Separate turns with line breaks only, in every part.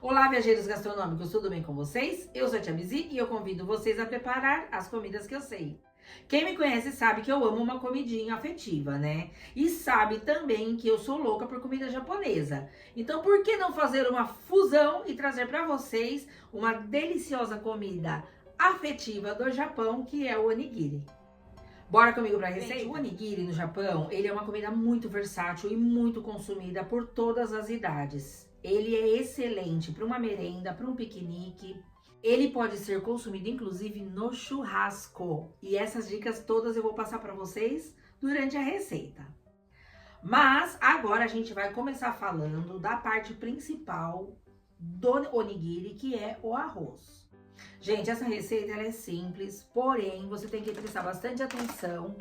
Olá, viajantes gastronômicos, tudo bem com vocês? Eu sou a Tia Bizi e eu convido vocês a preparar as comidas que eu sei. Quem me conhece sabe que eu amo uma comidinha afetiva, né? E sabe também que eu sou louca por comida japonesa. Então, por que não fazer uma fusão e trazer para vocês uma deliciosa comida afetiva do Japão, que é o onigiri? Bora comigo para a receita? O onigiri no Japão, ele é uma comida muito versátil e muito consumida por todas as idades. Ele é excelente para uma merenda, para um piquenique. Ele pode ser consumido inclusive no churrasco. E essas dicas todas eu vou passar para vocês durante a receita. Mas agora a gente vai começar falando da parte principal do onigiri, que é o arroz. Gente, essa receita ela é simples, porém você tem que prestar bastante atenção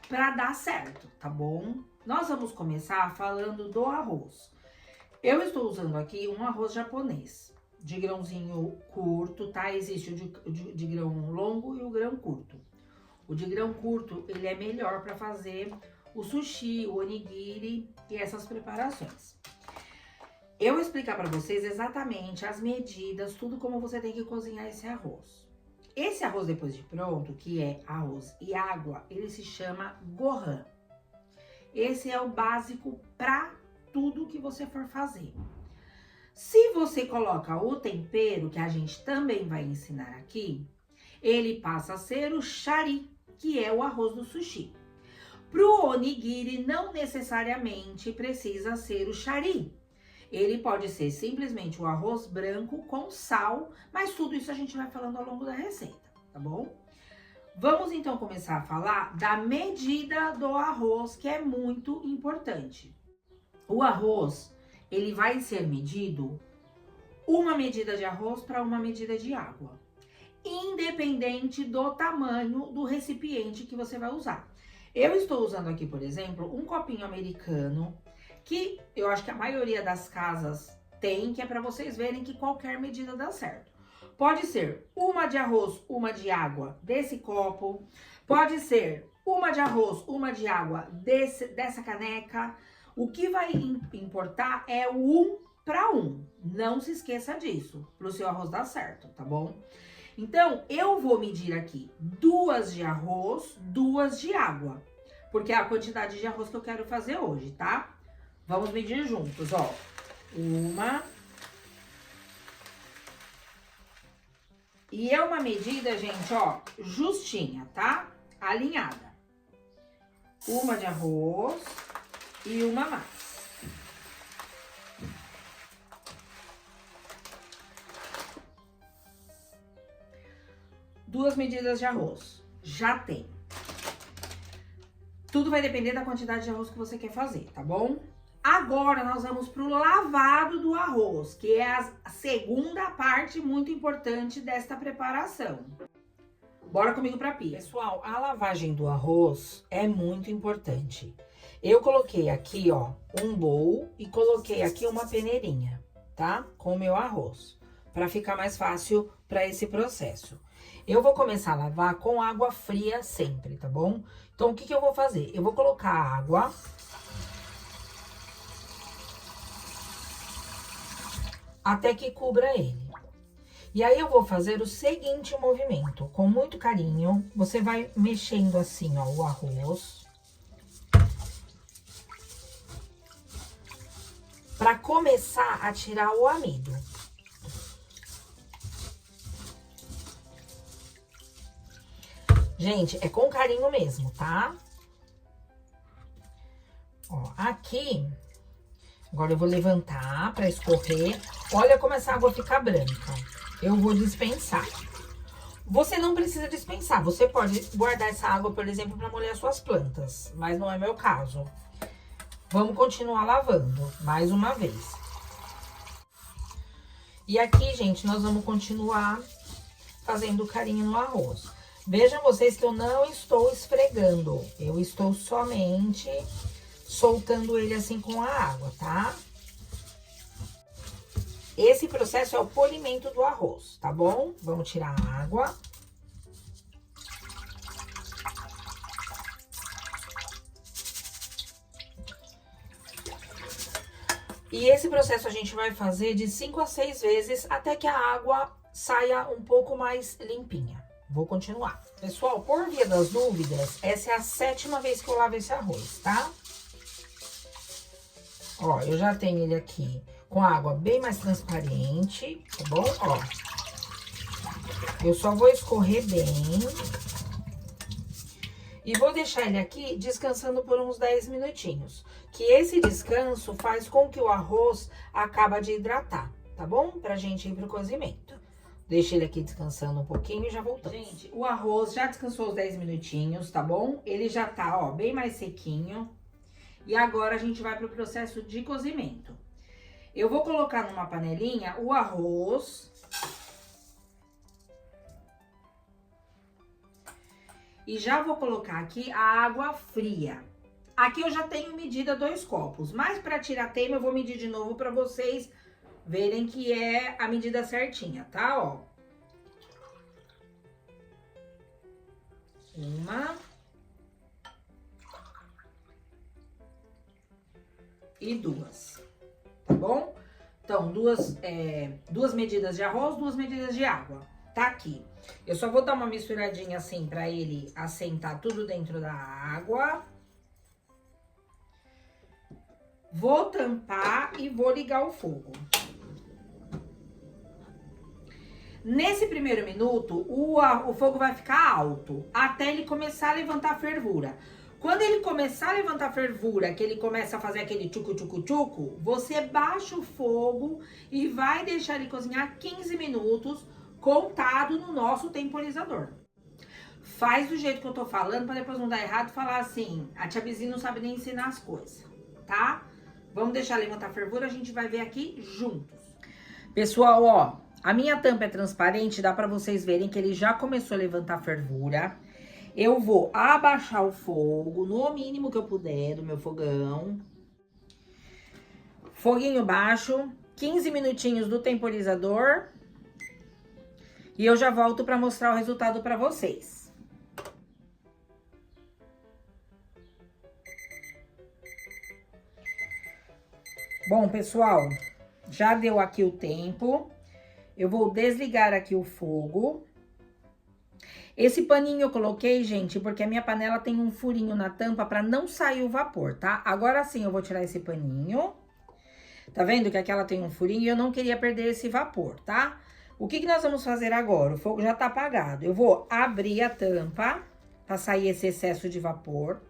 para dar certo, tá bom? Nós vamos começar falando do arroz. Eu estou usando aqui um arroz japonês, de grãozinho curto, tá? Existe o de grão longo e o grão curto. O de grão curto, ele é melhor para fazer o sushi, o onigiri e essas preparações. Eu vou explicar para vocês exatamente as medidas, tudo como você tem que cozinhar esse arroz. Esse arroz depois de pronto, que é arroz e água, ele se chama gohan. Esse é o básico para tudo que você for fazer. Se você coloca o tempero, que a gente também vai ensinar aqui, ele passa a ser o shari, que é o arroz do sushi. Pro onigiri não necessariamente precisa ser o shari. Ele pode ser simplesmente o arroz branco com sal, mas tudo isso a gente vai falando ao longo da receita, tá bom? Vamos então começar a falar da medida do arroz, que é muito importante. O arroz, ele vai ser medido uma medida de arroz para uma medida de água, independente do tamanho do recipiente que você vai usar. Eu estou usando aqui, por exemplo, um copinho americano, que eu acho que a maioria das casas tem, que é para vocês verem que qualquer medida dá certo. Pode ser uma de arroz, uma de água desse copo. Pode ser uma de arroz, uma de água dessa caneca. O que vai importar é o 1 para 1. Não se esqueça disso, para o seu arroz dar certo, tá bom? Então, eu vou medir aqui 2 de arroz, 2 de água, porque é a quantidade de arroz que eu quero fazer hoje, tá? Vamos medir juntos, ó. 1. E é uma medida, gente, ó, justinha, tá? Alinhada. 1 de arroz e 1 mais. Duas medidas de arroz. Já tem. Tudo vai depender da quantidade de arroz que você quer fazer, tá bom? Agora, nós vamos pro lavado do arroz, que é a segunda parte muito importante desta preparação. Bora comigo pra pia. Pessoal, a lavagem do arroz é muito importante. Eu coloquei aqui, ó, um bowl e coloquei aqui uma peneirinha, tá? Com o meu arroz, pra ficar mais fácil pra esse processo. Eu vou começar a lavar com água fria sempre, tá bom? Então, o que que eu vou fazer? Eu vou colocar água até que cubra ele. E aí, eu vou fazer o seguinte movimento. Com muito carinho, você vai mexendo assim, ó, o arroz. Pra começar a tirar o amido. Gente, é com carinho mesmo, tá? Ó, aqui, agora eu vou levantar pra escorrer. Olha como essa água fica branca. Eu vou dispensar. Você não precisa dispensar. Você pode guardar essa água, por exemplo, pra molhar suas plantas. Mas não é meu caso. Vamos continuar lavando mais uma vez. E aqui, gente, nós vamos continuar fazendo carinho no arroz. Vejam vocês que eu não estou esfregando. Eu estou somente soltando ele assim com a água, tá? Esse processo é o polimento do arroz, tá bom? Vamos tirar a água. E esse processo a gente vai fazer de 5 a 6 vezes até que a água saia um pouco mais limpinha. Vou continuar. Pessoal, por via das dúvidas, essa é a 7ª vez que eu lavo esse arroz, tá? Ó, eu já tenho ele aqui com água bem mais transparente, tá bom? Ó, eu só vou escorrer bem. E vou deixar ele aqui descansando por uns 10 minutinhos. Que esse descanso faz com que o arroz acabe de hidratar, tá bom? Pra gente ir pro cozimento. Deixa ele aqui descansando um pouquinho e já voltamos. Gente, o arroz já descansou os 10 minutinhos, tá bom? Ele já tá, ó, bem mais sequinho. E agora a gente vai pro processo de cozimento. Eu vou colocar numa panelinha o arroz. E já vou colocar aqui a água fria. Aqui eu já tenho medida 2 copos, mas para tirar tema eu vou medir de novo para vocês verem que é a medida certinha, tá? Ó. 1 e 2, tá bom? Então, duas medidas de arroz, 2 medidas de água. Tá aqui. Eu só vou dar uma misturadinha assim pra ele assentar tudo dentro da água. Vou tampar e vou ligar o fogo. Nesse primeiro minuto, o fogo vai ficar alto, até ele começar a levantar fervura. Quando ele começar a levantar fervura, que ele começa a fazer aquele tchucu-tchucu-tchucu, você baixa o fogo e vai deixar ele cozinhar 15 minutos, contado no nosso temporizador. Faz do jeito que eu tô falando, pra depois não dar errado e falar assim, a tia Bizi não sabe nem ensinar as coisas, tá? Vamos deixar levantar a fervura, a gente vai ver aqui juntos. Pessoal, ó, a minha tampa é transparente, dá pra vocês verem que ele já começou a levantar a fervura. Eu vou abaixar o fogo no mínimo que eu puder do meu fogão. Foguinho baixo, 15 minutinhos do temporizador. E eu já volto para mostrar o resultado para vocês. Bom, pessoal, já deu aqui o tempo. Eu vou desligar aqui o fogo. Esse paninho eu coloquei, gente, porque a minha panela tem um furinho na tampa para não sair o vapor, tá? Agora sim eu vou tirar esse paninho. Tá vendo que aquela tem um furinho e eu não queria perder esse vapor, tá? O que nós vamos fazer agora? O fogo já tá apagado. Eu vou abrir a tampa para sair esse excesso de vapor.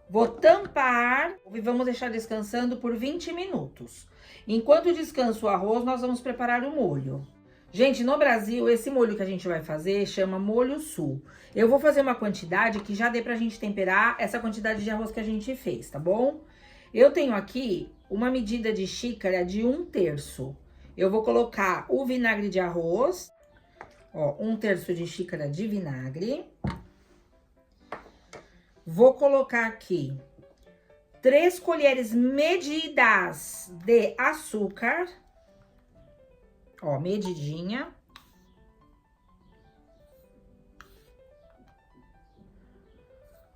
Vou tampar e vamos deixar descansando por 20 minutos. Enquanto descansa o arroz, nós vamos preparar o molho. Gente, no Brasil, esse molho que a gente vai fazer chama molho sul. Eu vou fazer uma quantidade que já dê pra gente temperar essa quantidade de arroz que a gente fez, tá bom? Eu tenho aqui uma medida de xícara de 1/3. Eu vou colocar o vinagre de arroz, ó, 1/3 de xícara de vinagre. Vou colocar aqui 3 colheres medidas de açúcar. Ó, medidinha.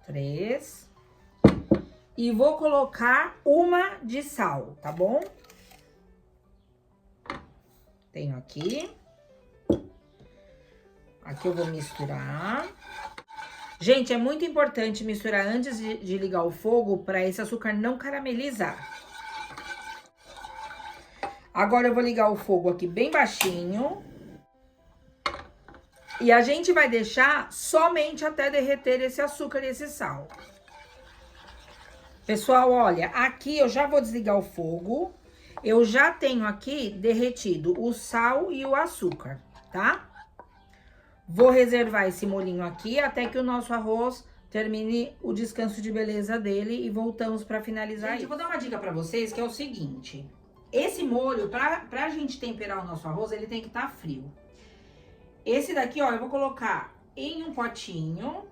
Três. E vou colocar 1 de sal, tá bom? Tenho aqui. Aqui eu vou misturar. Gente, é muito importante misturar antes de ligar o fogo para esse açúcar não caramelizar. Agora eu vou ligar o fogo aqui bem baixinho. E a gente vai deixar somente até derreter esse açúcar e esse sal. Pessoal, olha, aqui eu já vou desligar o fogo. Eu já tenho aqui derretido o sal e o açúcar, tá? Vou reservar esse molhinho aqui até que o nosso arroz termine o descanso de beleza dele e voltamos para finalizar. Gente, eu vou dar uma dica para vocês que é o seguinte. Esse molho, pra gente temperar o nosso arroz, ele tem que estar frio. Esse daqui, ó, eu vou colocar em um potinho.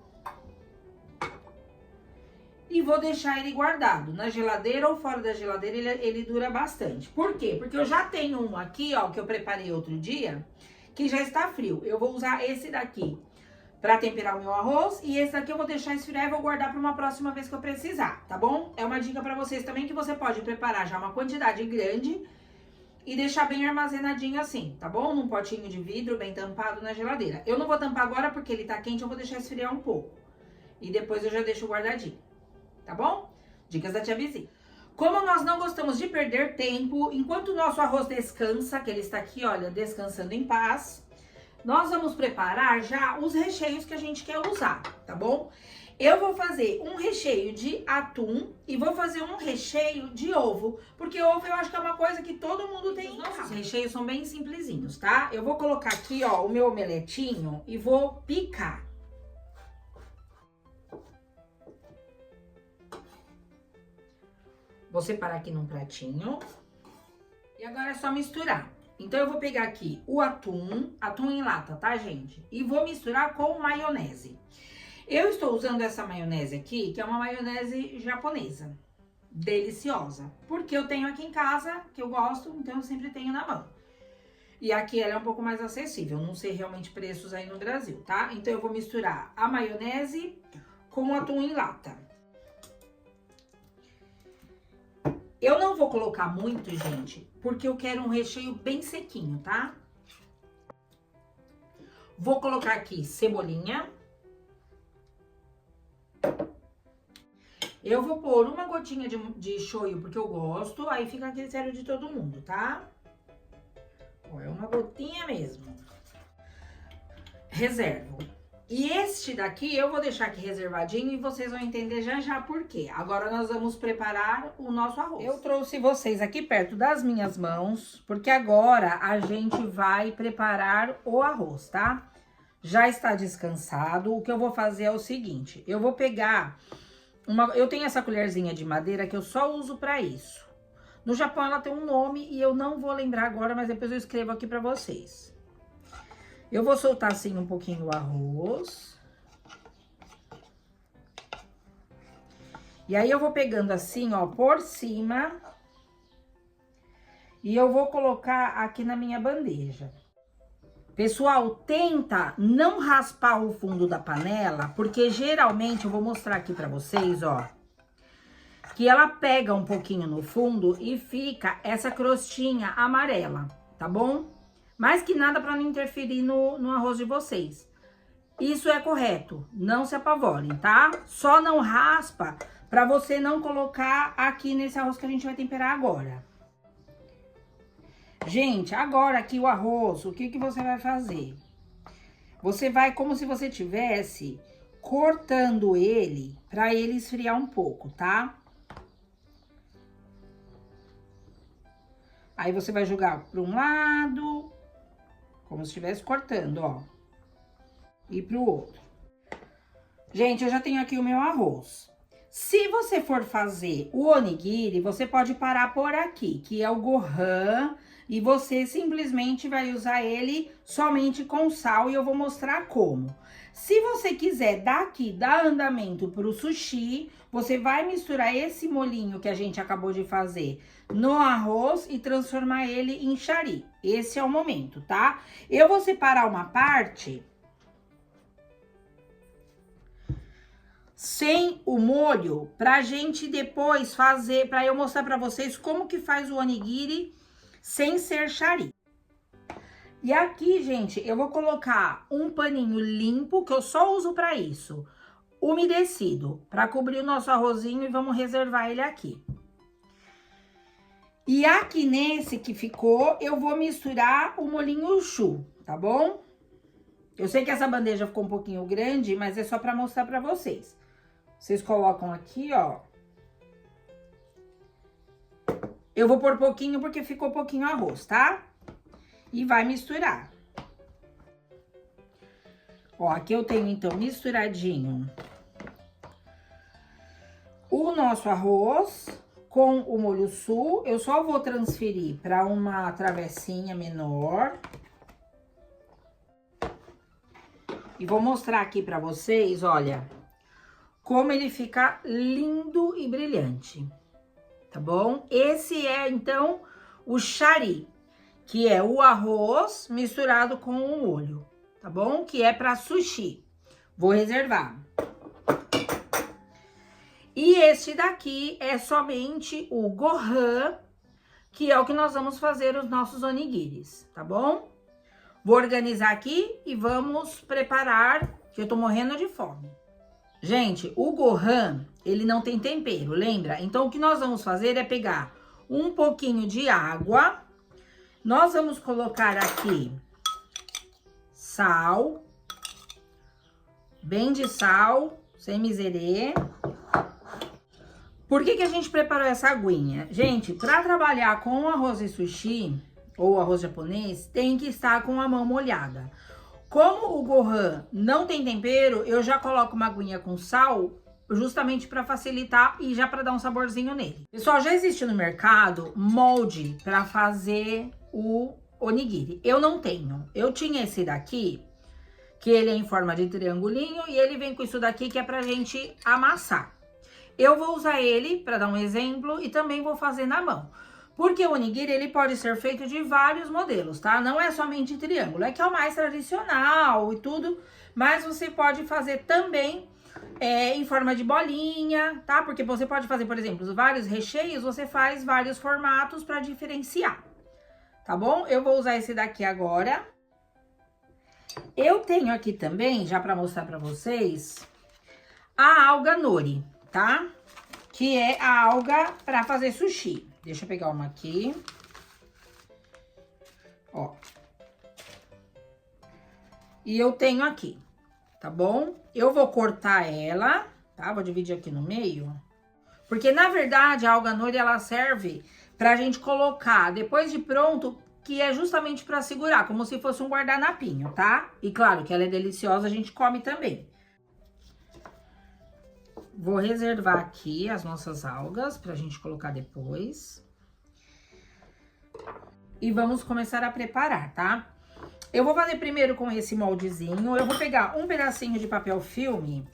E vou deixar ele guardado na geladeira ou fora da geladeira, ele dura bastante. Por quê? Porque eu já tenho um aqui, ó, que eu preparei outro dia, que já está frio. Eu vou usar esse daqui pra temperar o meu arroz. E esse daqui eu vou deixar esfriar e vou guardar pra uma próxima vez que eu precisar, tá bom? É uma dica pra vocês também que você pode preparar já uma quantidade grande e deixar bem armazenadinho assim, tá bom? Num potinho de vidro bem tampado na geladeira. Eu não vou tampar agora porque ele tá quente, eu vou deixar esfriar um pouco. E depois eu já deixo guardadinho, tá bom? Dicas da Tia Bizi. Como nós não gostamos de perder tempo, enquanto o nosso arroz descansa, que ele está aqui, olha, descansando em paz, nós vamos preparar já os recheios que a gente quer usar, tá bom? Eu vou fazer um recheio de atum e vou fazer um recheio de ovo, porque ovo eu acho que é uma coisa que todo mundo tem em casa. Os recheios são bem simplesinhos, tá? Eu vou colocar aqui, ó, o meu omeletinho e vou picar. Vou separar aqui num pratinho. E agora é só misturar. Então, eu vou pegar aqui o atum em lata, tá, gente? E vou misturar com maionese. Eu estou usando essa maionese aqui, que é uma maionese japonesa. Deliciosa. Porque eu tenho aqui em casa, que eu gosto, então eu sempre tenho na mão. E aqui ela é um pouco mais acessível, não sei realmente preços aí no Brasil, tá? Então, eu vou misturar a maionese com o atum em lata. Eu não vou colocar muito, gente, porque eu quero um recheio bem sequinho, tá? Vou colocar aqui cebolinha. Eu vou pôr uma gotinha de shoyu, porque eu gosto, aí fica a critério de todo mundo, tá? Ó, é uma gotinha mesmo. Reservo. E este daqui eu vou deixar aqui reservadinho e vocês vão entender já já por quê. Agora nós vamos preparar o nosso arroz. Eu trouxe vocês aqui perto das minhas mãos, porque agora a gente vai preparar o arroz, tá? Já está descansado. O que eu vou fazer é o seguinte, eu vou pegar eu tenho essa colherzinha de madeira que eu só uso pra isso. No Japão ela tem um nome e eu não vou lembrar agora, mas depois eu escrevo aqui pra vocês. Eu vou soltar assim um pouquinho o arroz. E aí eu vou pegando assim, ó, por cima. E eu vou colocar aqui na minha bandeja. Pessoal, tenta não raspar o fundo da panela, porque geralmente, eu vou mostrar aqui pra vocês, ó, que ela pega um pouquinho no fundo e fica essa crostinha amarela, tá bom? Mais que nada pra não interferir no arroz de vocês. Isso é correto, não se apavorem, tá? Só não raspa pra você não colocar aqui nesse arroz que a gente vai temperar agora. Gente, agora aqui o arroz, o que que você vai fazer? Você vai como se você tivesse cortando ele pra ele esfriar um pouco, tá? Aí você vai jogar para um lado, como se estivesse cortando, ó. E pro outro. Gente, eu já tenho aqui o meu arroz. Se você for fazer o onigiri, você pode parar por aqui, que é o Gohan, e você simplesmente vai usar ele somente com sal e eu vou mostrar como. Se você quiser daqui dar andamento pro sushi, você vai misturar esse molhinho que a gente acabou de fazer no arroz e transformar ele em chari. Esse é o momento, tá? Eu vou separar uma parte sem o molho pra gente depois fazer, pra eu mostrar pra vocês como que faz o onigiri sem ser chari. E aqui, gente, eu vou colocar um paninho limpo, que eu só uso pra isso, umedecido, pra cobrir o nosso arrozinho e vamos reservar ele aqui. E aqui nesse que ficou, eu vou misturar o molhinho chu, tá bom? Eu sei que essa bandeja ficou um pouquinho grande, mas é só pra mostrar pra vocês. Vocês colocam aqui, ó. Eu vou pôr pouquinho porque ficou pouquinho arroz, tá? E vai misturar. Ó, aqui eu tenho, então, misturadinho o nosso arroz com o molho sul. Eu só vou transferir para uma travessinha menor. E vou mostrar aqui para vocês, olha, como ele fica lindo e brilhante, tá bom? Esse é, então, o chari, que é o arroz misturado com o molho, tá bom? Que é para sushi. Vou reservar. E este daqui é somente o Gohan, que é o que nós vamos fazer os nossos onigiris, tá bom? Vou organizar aqui e vamos preparar, que eu tô morrendo de fome. Gente, o Gohan, ele não tem tempero, lembra? Então, o que nós vamos fazer é pegar um pouquinho de água. Nós vamos colocar aqui sal, bem de sal, sem miserê. Por que que a gente preparou essa aguinha? Gente, para trabalhar com arroz e sushi, ou arroz japonês, tem que estar com a mão molhada. Como o Gohan não tem tempero, eu já coloco uma aguinha com sal, justamente para facilitar e já para dar um saborzinho nele. Pessoal, já existe no mercado molde para fazer o onigiri. Eu não tenho. Eu tinha esse daqui, que ele é em forma de triangulinho, e ele vem com isso daqui que é pra gente amassar. Eu vou usar ele para dar um exemplo e também vou fazer na mão. Porque o onigiri, ele pode ser feito de vários modelos, tá? Não é somente triângulo, é que é o mais tradicional e tudo, mas você pode fazer também em forma de bolinha, tá? Porque você pode fazer, por exemplo, vários recheios, você faz vários formatos para diferenciar, tá bom? Eu vou usar esse daqui agora. Eu tenho aqui também, já para mostrar para vocês, a alga nori, tá? Que é a alga para fazer sushi. Deixa eu pegar uma aqui. Ó. E eu tenho aqui, tá bom? Eu vou cortar ela, tá? Vou dividir aqui no meio. Porque, na verdade, a alga nori, ela serve pra gente colocar, depois de pronto, que é justamente pra segurar, como se fosse um guardanapinho, tá? E claro que ela é deliciosa, a gente come também. Vou reservar aqui as nossas algas pra gente colocar depois. E vamos começar a preparar, tá? Eu vou fazer primeiro com esse moldezinho. Eu vou pegar um pedacinho de papel filme.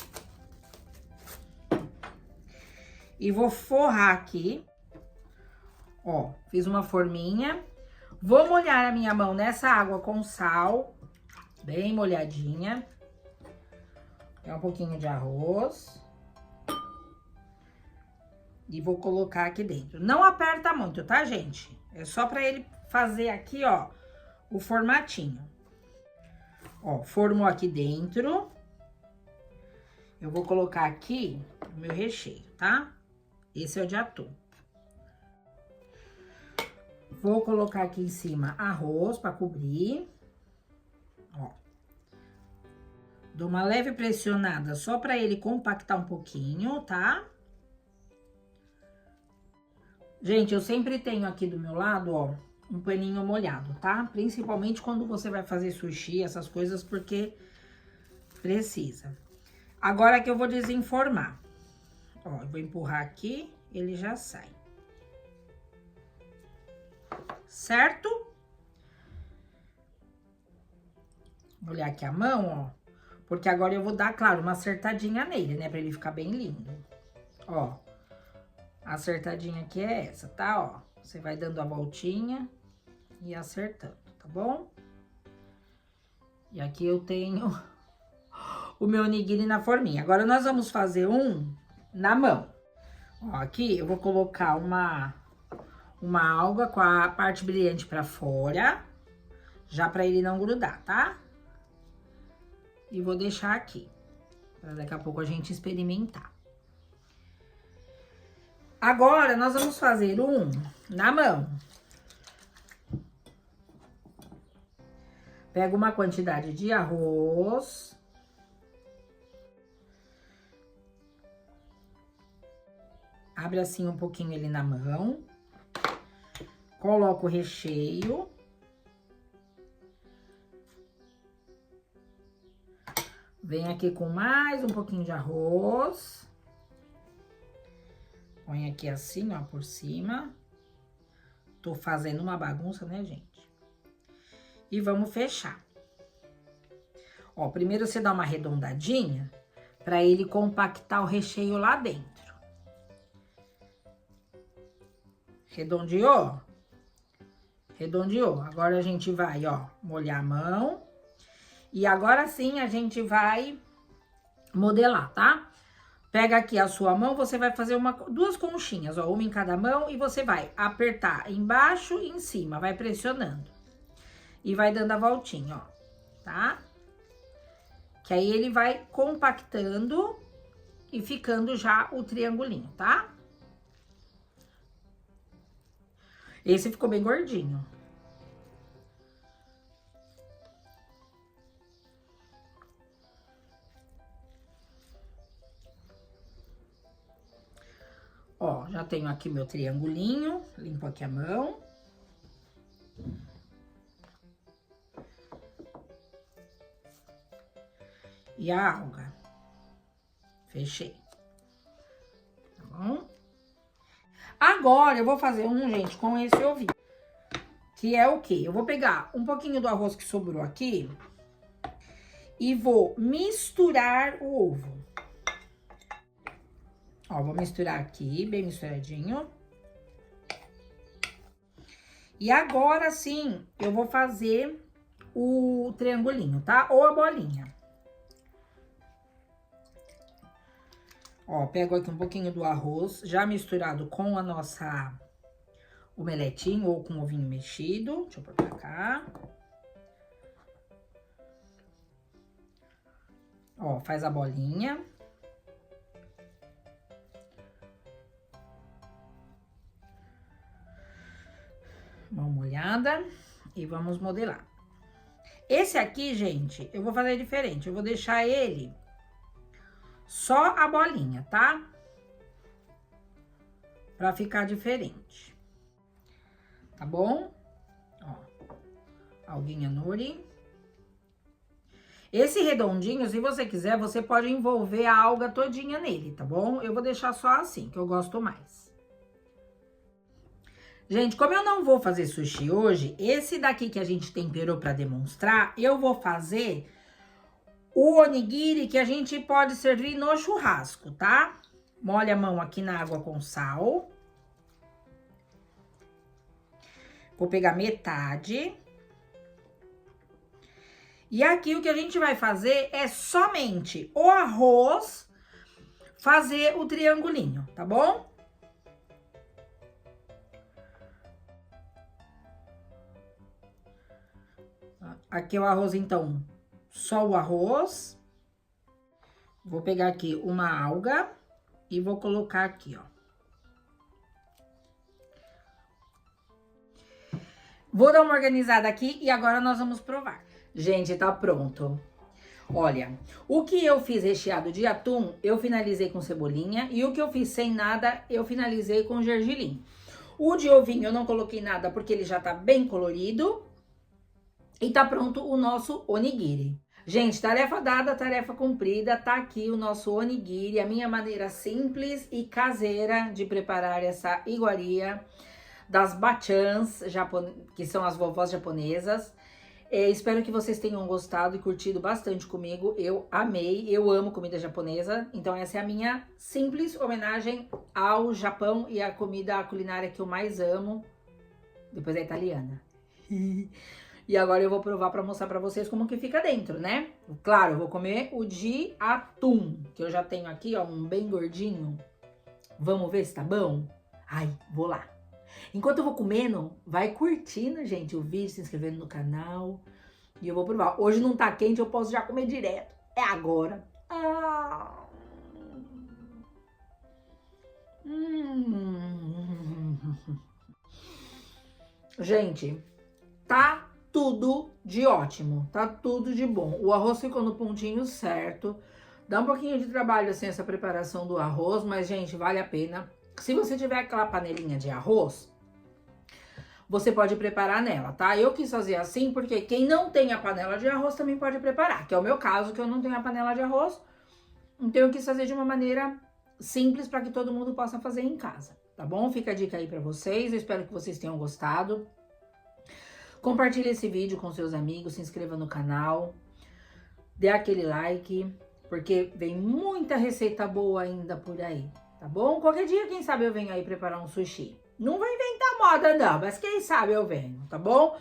E vou forrar aqui. Ó, fiz uma forminha. Vou molhar a minha mão nessa água com sal. Bem molhadinha. É um pouquinho de arroz. E vou colocar aqui dentro. Não aperta muito, tá, gente? É só pra ele fazer aqui, ó, o formatinho. Ó, formou aqui dentro. Eu vou colocar aqui o meu recheio, tá? Esse é o de atum. Vou colocar aqui em cima arroz pra cobrir. Ó. Dou uma leve pressionada só pra ele compactar um pouquinho, tá? Gente, eu sempre tenho aqui do meu lado, ó, um paninho molhado, tá? Principalmente quando você vai fazer sushi, essas coisas, porque precisa. Agora que eu vou desenformar. Ó, eu vou empurrar aqui, ele já sai. Certo? Vou olhar aqui a mão, ó. Porque agora eu vou dar, claro, uma acertadinha nele, né? Pra ele ficar bem lindo. Ó. A acertadinha aqui é essa, tá? Ó, você vai dando a voltinha e acertando, tá bom? E aqui eu tenho o meu onigiri na forminha. Agora, nós vamos fazer um na mão. Ó, aqui eu vou colocar uma alga com a parte brilhante pra fora, já pra ele não grudar, tá? E vou deixar aqui, pra daqui a pouco a gente experimentar. Agora, nós vamos fazer um na mão. Pega uma quantidade de arroz. Abre assim um pouquinho ele na mão. Coloca o recheio. Vem aqui com mais um pouquinho de arroz. Põe aqui assim, ó, por cima. Tô fazendo uma bagunça, né, gente? E vamos fechar. Ó, primeiro você dá uma arredondadinha pra ele compactar o recheio lá dentro. Redondeou? Redondeou. Agora a gente vai, ó, molhar a mão. E agora sim a gente vai modelar, tá? Pega aqui a sua mão, você vai fazer duas conchinhas, ó, uma em cada mão, e você vai apertar embaixo e em cima, vai pressionando. E vai dando a voltinha, ó, tá? Que aí ele vai compactando e ficando já o triangulinho, tá? Esse ficou bem gordinho. Ó, já tenho aqui meu triangulinho, limpo aqui a mão. E a alga. Fechei. Tá bom? Agora, eu vou fazer gente, com esse ovinho. Que é o quê? Eu vou pegar um pouquinho do arroz que sobrou aqui e vou misturar o ovo. Ó, vou misturar aqui, bem misturadinho. E agora sim, eu vou fazer o triangulinho, tá? Ou a bolinha. Ó, pego aqui um pouquinho do arroz, já misturado com a nossa omeletinho ou com ovinho mexido. Deixa eu pôr pra cá. Ó, faz a bolinha. Mão molhada e vamos modelar. Esse aqui, gente, eu vou fazer diferente. Eu vou deixar ele só a bolinha, tá? Pra ficar diferente. Tá bom? Ó, alguinha nori. Esse redondinho, se você quiser, você pode envolver a alga todinha nele, tá bom? Eu vou deixar só assim, que eu gosto mais. Gente, como eu não vou fazer sushi hoje, esse daqui que a gente temperou pra demonstrar, eu vou fazer o onigiri que a gente pode servir no churrasco, tá? Molha a mão aqui na água com sal. Vou pegar metade. E aqui o que a gente vai fazer é somente o arroz fazer o triangulinho, tá bom? Aqui o arroz, então, só o arroz. Vou pegar aqui uma alga e vou colocar aqui, ó. Vou dar uma organizada aqui e agora nós vamos provar. Gente, tá pronto. Olha, o que eu fiz recheado de atum, eu finalizei com cebolinha. E o que eu fiz sem nada, eu finalizei com gergelim. O de ovinho eu não coloquei nada porque ele já tá bem colorido. E tá pronto o nosso onigiri. Gente, tarefa dada, tarefa cumprida. Tá aqui o nosso onigiri, a minha maneira simples e caseira de preparar essa iguaria das bachans, que são as vovós japonesas. Espero que vocês tenham gostado e curtido bastante comigo. Eu amei, eu amo comida japonesa. Então essa é a minha simples homenagem ao Japão e a comida culinária que eu mais amo. Depois a italiana. E agora eu vou provar pra mostrar pra vocês como que fica dentro, né? Claro, eu vou comer o de atum, que eu já tenho aqui, ó, um bem gordinho. Vamos ver se tá bom? Ai, vou lá. Enquanto eu vou comendo, vai curtindo, gente, o vídeo, se inscrevendo no canal. E eu vou provar. Hoje não tá quente, eu posso já comer direto. É agora. Gente, tá tudo de ótimo, tá tudo de bom. O arroz ficou no pontinho certo. Dá um pouquinho de trabalho assim essa preparação do arroz, mas gente, vale a pena. Se você tiver aquela panelinha de arroz, você pode preparar nela, tá? Eu quis fazer assim porque quem não tem a panela de arroz também pode preparar, que é o meu caso, que eu não tenho a panela de arroz. Então eu quis fazer de uma maneira simples para que todo mundo possa fazer em casa, tá bom? Fica a dica aí para vocês, eu espero que vocês tenham gostado. Compartilhe esse vídeo com seus amigos, se inscreva no canal, dê aquele like, porque vem muita receita boa ainda por aí, tá bom? Qualquer dia, quem sabe, eu venho aí preparar um sushi. Não vou inventar moda não, mas quem sabe eu venho, tá bom?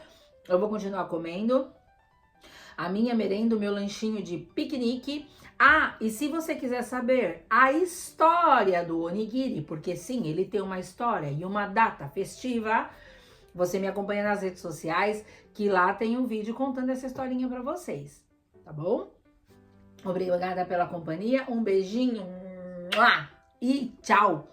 Eu vou continuar comendo. a minha merenda, o meu lanchinho de piquenique. Ah, e se você quiser saber a história do onigiri, porque sim, ele tem uma história e uma data festiva, você me acompanha nas redes sociais, que lá tem um vídeo contando essa historinha pra vocês, tá bom? Obrigada pela companhia, um beijinho e tchau!